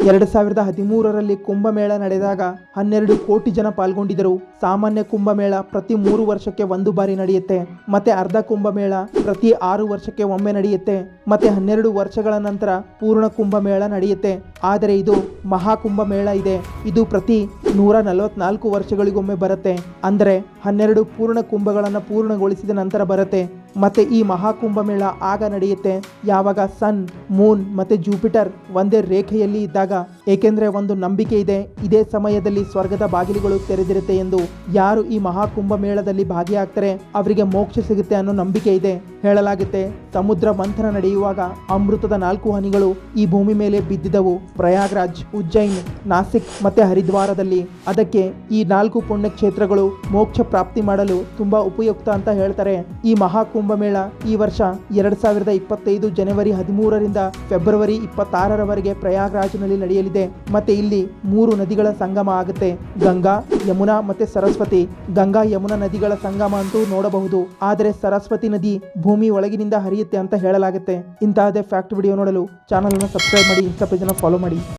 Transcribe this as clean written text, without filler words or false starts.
2013ರಲ್ಲಿ ಕುಂಭಮೇಳ ನಡೆದಾಗ 12 ಕೋಟಿ ಜನ ಪಾಲ್ಗೊಂಡಿದ್ದರು. ಸಾಮಾನ್ಯ ಕುಂಭಮೇಳ ಪ್ರತಿ 3 ವರ್ಷಕ್ಕೆ ಒಂದು ಬಾರಿ ನಡೆಯುತ್ತೆ. ಮತ್ತೆ ಅರ್ಧ ಕುಂಭಮೇಳ ಪ್ರತಿ 6 ವರ್ಷಕ್ಕೆ ಒಮ್ಮೆ ನಡೆಯುತ್ತೆ. ಮತ್ತೆ 12 ವರ್ಷಗಳ ನಂತರ ಪೂರ್ಣ ಕುಂಭಮೇಳ ನಡೆಯುತ್ತೆ. ಆದರೆ ಇದು ಮಹಾಕುಂಭಮೇಳ ಇದೆ, ಇದು ಪ್ರತಿ 144 ವರ್ಷಗಳಿಗೊಮ್ಮೆ ಬರುತ್ತೆ. ಅಂದರೆ 12 ಪೂರ್ಣ ಕುಂಭಗಳನ್ನು ಪೂರ್ಣಗೊಳಿಸಿದ ನಂತರ ಬರುತ್ತೆ. ಮತ್ತೆ ಈ ಮಹಾಕುಂಭಮೇಳ ಆಗ ನಡೆಯುತ್ತೆ ಯಾವಾಗ ಸನ್, ಮೂನ್ ಮತ್ತೆ ಜೂಪಿಟರ್ ಒಂದೇ ರೇಖೆಯಲ್ಲಿ ಇದ್ದಾಗ. ಏಕೆಂದ್ರೆ ಒಂದು ನಂಬಿಕೆ ಇದೆ, ಇದೇ ಸಮಯದಲ್ಲಿ ಸ್ವರ್ಗದ ಬಾಗಿಲುಗಳು ತೆರೆದಿರುತ್ತೆ ಎಂದು. ಯಾರು ಈ ಮಹಾಕುಂಭಮೇಳದಲ್ಲಿ ಭಾಗಿಯಾಗ್ತಾರೆ ಅವರಿಗೆ ಮೋಕ್ಷ ಸಿಗುತ್ತೆ ಅನ್ನೋ ನಂಬಿಕೆ ಇದೆ. ಹೇಳಲಾಗುತ್ತೆ ಸಮುದ್ರ ಮಂಥನ ನಡೆಯುವಾಗ ಅಮೃತದ 4 ಹನಿಗಳು ಈ ಭೂಮಿ ಮೇಲೆ ಬಿದ್ದಿದ್ದವು, ಪ್ರಯಾಗ್ರಾಜ್, ಉಜ್ಜೈನ್, ನಾಸಿಕ್ ಮತ್ತೆ ಹರಿದ್ವಾರದಲ್ಲಿ. ಅದಕ್ಕೆ ಈ 4 ಪುಣ್ಯಕ್ಷೇತ್ರಗಳು ಮೋಕ್ಷ ಪ್ರಾಪ್ತಿ ಮಾಡಲು ತುಂಬಾ ಉಪಯುಕ್ತ ಅಂತ ಹೇಳ್ತಾರೆ. ಈ ಮಹಾಕುಂಭಮೇಳ ಈ ವರ್ಷ 2025 ಜನವರಿ 13ರಿಂದ ಫೆಬ್ರವರಿ 26ರವರೆಗೆ ಪ್ರಯಾಗ್ರಾಜ್ನಲ್ಲಿ ನಡೆಯಲಿದೆ. ಮತ್ತೆ ಇಲ್ಲಿ 3 ನದಿಗಳ ಸಂಗಮ ಆಗುತ್ತೆ, ಗಂಗಾ, ಯಮುನಾ ಮತ್ತೆ ಸರಸ್ವತಿ. ಗಂಗಾ ಯಮುನಾ ನದಿಗಳ ಸಂಗಮ ಅಂತೂ ನೋಡಬಹುದು, ಆದರೆ ಸರಸ್ವತಿ ನದಿ ಭೂಮಿ ಒಳಗಿನಿಂದ ಹರಿಯುತ್ತೆ ಅಂತ ಹೇಳಲಾಗುತ್ತೆ. ಇಂತಹದೇ ಫ್ಯಾಕ್ಟ್ ವಿಡಿಯೋ ನೋಡಲು ಚಾನಲ್ ಅನ್ನು ಸಬ್ಸ್ಕ್ರೈಬ್ ಮಾಡಿ, ಇನ್ಸ್ಟಾ ಪೇಜ್ ಅನ್ನು ಫಾಲೋ ಮಾಡಿ.